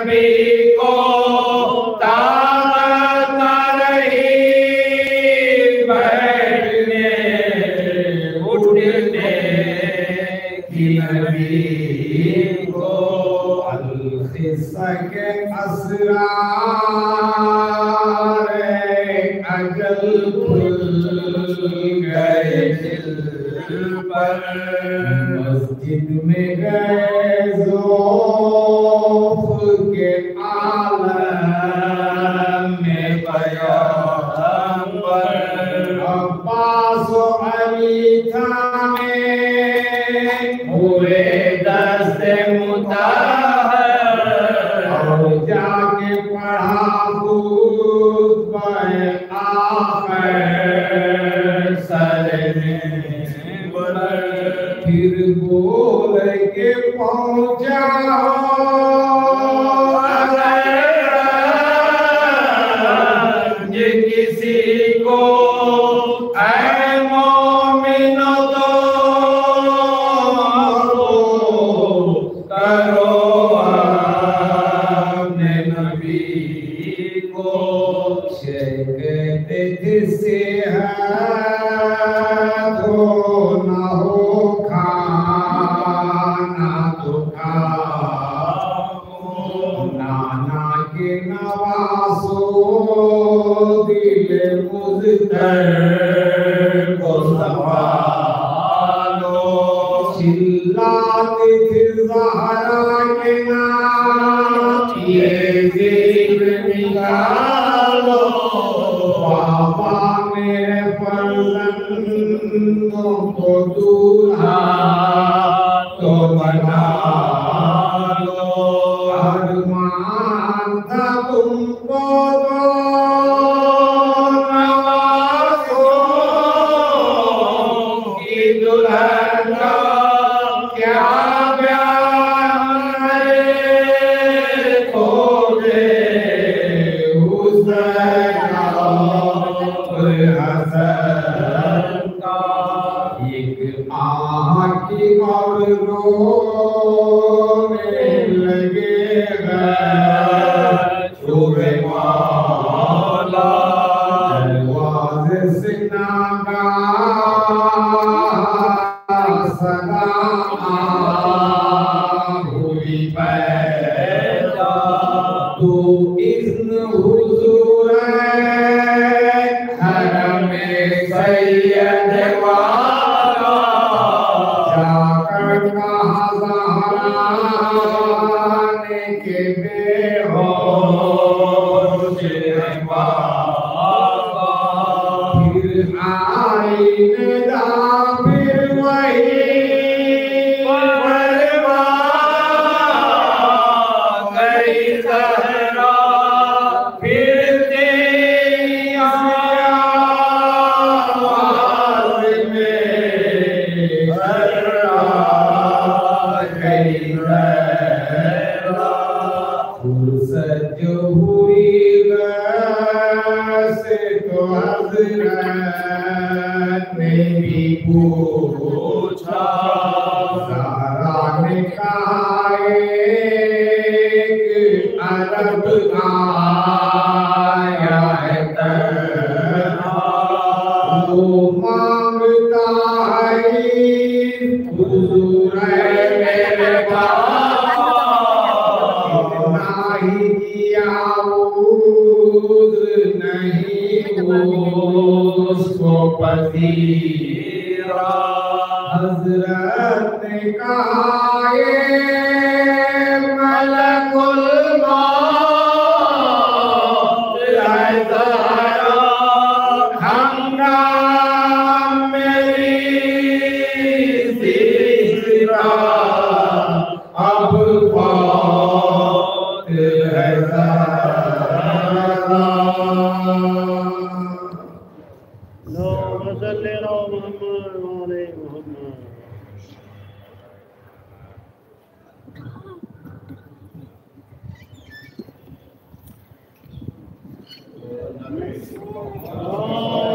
नबी को ताकत न रही बैठने उठने की नबी को। अल-क़िस्सा के असरार अजल खुल गए दिल पर। मस्जिद में गए ज़ौफ़ के आलम में पैगंबर। अब्बास अली थामे हुए दस्ते मुताहर और जाके पढ़ा खुतबा आखिर सर मिंबर। फिर बोल के पहुंचा अगर किसी को ऐ मोमिनो दो करो अपने नबी को। कहते थे सेहत हो न हो खाना तो खाओ। नाना के नवासो दिल मुज़्तर को संभालो। चिल्लाते थे ज़हरा के नाम ये ज़िक्र निकालो। बाबा मेरे फर्जंदों को दूल्हा तो बना लो। अरमान था तुमको दो नवाज़ों की दुल्हन का क्या बयान है। खोजे हुसैन हसन का एक आह की और रोने लगे शोरे मौला। दरवाज़े से नागा सदा हुई पैदा। तो इज़्न हुज़ूर सैयद वाला जाकर कहा ज़हराने के बेहोश बाबा। फिर आई निदा फिर वही बर्बाद गई ज़हरा। जो हुई वैसे तो हज़रत ने भी पूछा। ज़हरा ने कहा एक अरब आया है तन्हा। वो मांगता है हुज़ूर मेरे नहीं उसको पसीरा। हज़रत ने कहा ये मलकुल मौत है ज़हरा। हंगाम मेरी ज़िक्रा अब फौत है ज़हरा। Oh